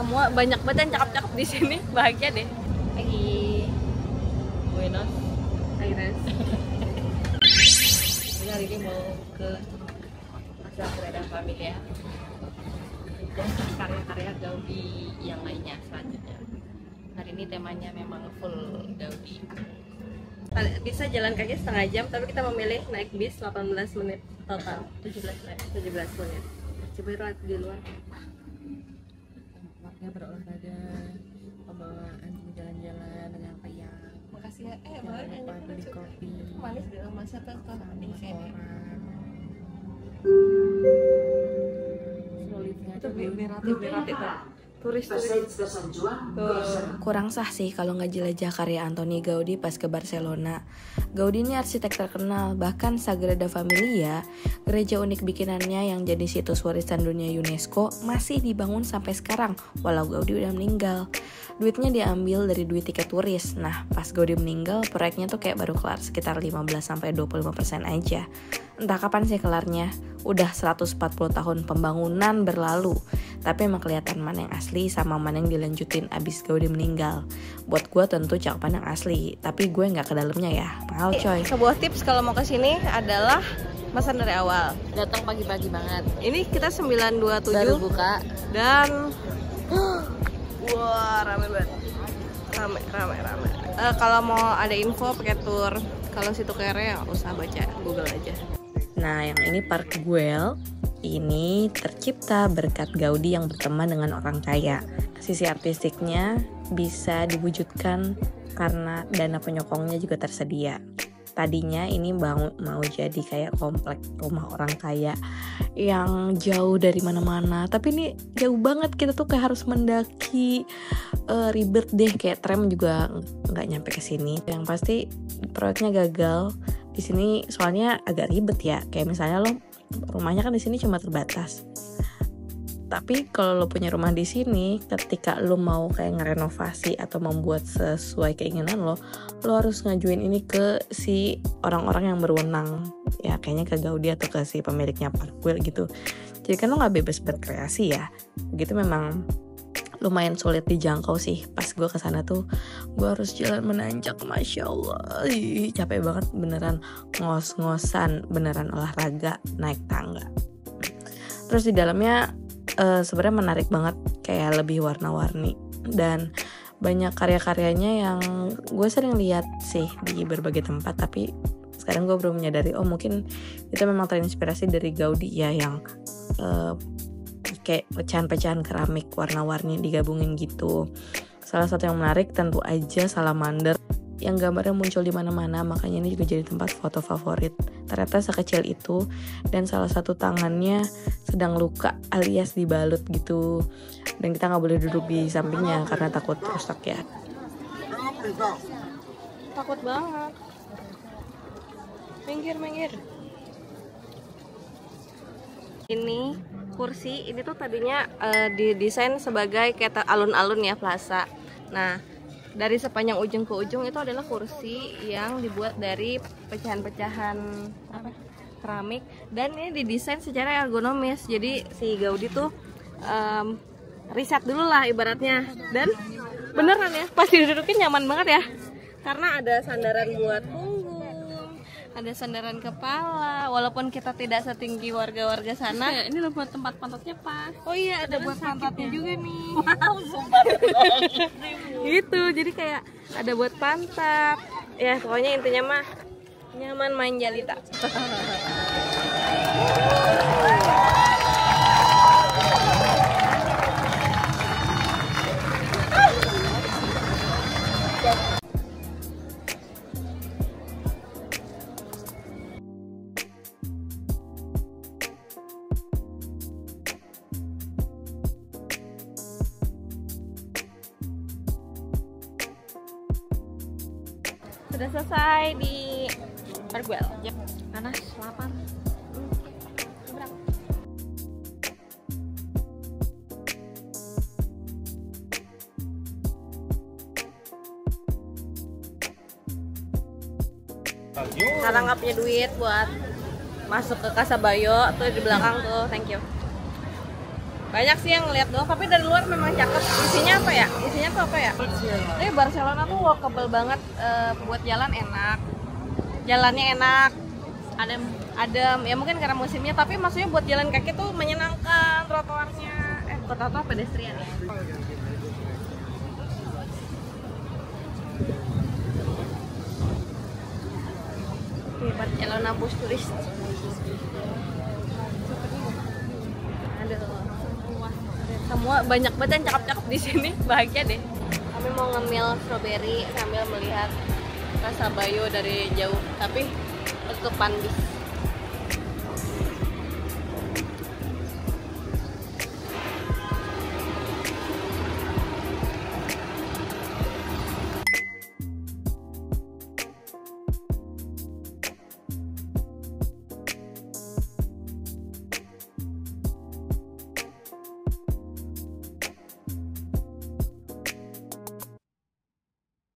Semua banyak banget yang cakep-cakep di sini. Bahagia deh. Lagi Buenos Aires. Jadi hari ini mau ke Sagrada Familia dan karya-karya Gaudi yang lainnya selanjutnya. Hari ini temanya memang full Gaudi. Bisa jalan kaki setengah jam, tapi kita memilih naik bis 18 menit total. 17 menit. Coba lihat di luar. Warga berolahraga, membawa anjing jalan-jalan dengan riang. Makasih ya. Jangan lupa beli kopi. Manis di rumah siapa tuh di sini. Itu berat turis. Kurang sah sih kalau nggak jelajah karya Antoni Gaudi pas ke Barcelona. Gaudi ini arsitek terkenal, bahkan Sagrada Familia, gereja unik bikinannya yang jadi situs warisan dunia UNESCO, masih dibangun sampai sekarang, walau Gaudi udah meninggal. Duitnya diambil dari duit tiket turis. Nah, pas Gaudi meninggal, proyeknya tuh kayak baru kelar sekitar 15-25% aja. Entah kapan sih kelarnya, udah 140 tahun pembangunan berlalu. Tapi emang kelihatan mana yang asli sama mana yang dilanjutin abis Gaudi meninggal. Buat gue tentu cakupan yang asli, tapi gue nggak ke dalamnya ya, mahal coy. Sebuah tips kalau mau kesini adalah pesan dari awal. Datang pagi-pagi banget. Ini kita 9.27 Baru buka dan wah rame banget. Rame. Kalau mau ada info pakai tour, kalau situ kere ya usah baca Google aja. Nah, yang ini Park Güell. Ini tercipta berkat Gaudi yang berteman dengan orang kaya. Sisi artistiknya bisa diwujudkan karena dana penyokongnya juga tersedia. Tadinya ini mau jadi kayak komplek rumah orang kaya yang jauh dari mana-mana. Tapi ini jauh banget, kita tuh kayak harus mendaki, ribet deh, kayak tram juga nggak nyampe ke sini. Yang pasti proyeknya gagal di sini soalnya agak ribet ya. Kayak misalnya lo rumahnya kan di sini cuma terbatas. Tapi kalau lo punya rumah di sini, ketika lo mau kayak ngerenovasi atau membuat sesuai keinginan lo harus ngajuin ini ke si orang-orang yang berwenang. Ya kayaknya ke Gaudi atau ke si pemiliknya Park Güell gitu. Jadi kan lo nggak bebas berkreasi ya. Begitu memang lumayan sulit dijangkau sih. Pas gue kesana tuh gue harus jalan menanjak, masya Allah, capek banget beneran, ngos-ngosan, beneran olahraga naik tangga. Terus di dalamnya sebenarnya menarik banget, kayak lebih warna-warni dan banyak karya-karyanya yang gue sering lihat sih di berbagai tempat, tapi sekarang gue baru menyadari mungkin itu memang terinspirasi dari Gaudi ya, yang kayak pecahan-pecahan keramik warna-warni digabungin gitu. Salah satu yang menarik tentu aja salamander yang gambarnya muncul di mana-mana, makanya ini juga jadi tempat foto favorit. Ternyata sekecil itu, dan salah satu tangannya sedang luka alias dibalut gitu. Dan kita nggak boleh duduk di sampingnya karena takut rusak ya. Takut banget. Minggir. Ini kursi, ini tuh tadinya didesain sebagai kayak alun-alun ya, plaza. Nah, dari sepanjang ujung ke ujung itu adalah kursi yang dibuat dari pecahan-pecahan keramik, dan ini didesain secara ergonomis. Jadi si Gaudi tuh riset dulu lah ibaratnya, dan beneran ya, pas didudukin nyaman banget ya, karena ada sandaran buat punggung, ada sandaran kepala, walaupun kita tidak setinggi warga-warga sana. Ya, ini lo buat tempat pantatnya pas. Oh iya, ada buat pantatnya juga nih. Wow, sumpah. Gitu, jadi kayak ada buat pantat. Ya pokoknya intinya mah nyaman main Jalita. Sudah selesai di Park Güell. Panas, lapar. Karena nggak punya duit buat masuk ke Kasabayo tuh di belakang tuh, thank you. Banyak sih yang ngeliat doang, tapi dari luar memang cakep. Isinya apa ya? Isinya tuh apa ya? Ini Barcelona tuh walkable banget, buat jalan enak. Jalannya enak, adem. Ya mungkin karena musimnya, tapi maksudnya buat jalan kaki tuh menyenangkan trotoarnya. Trotoar pedestrian ya. Barcelona bus turis. Semua banyak banget yang cakep-cakep di sini, bahagia deh. Kami mau ngemil strawberry sambil melihat rasa bayo dari jauh, tapi ketutupan bis.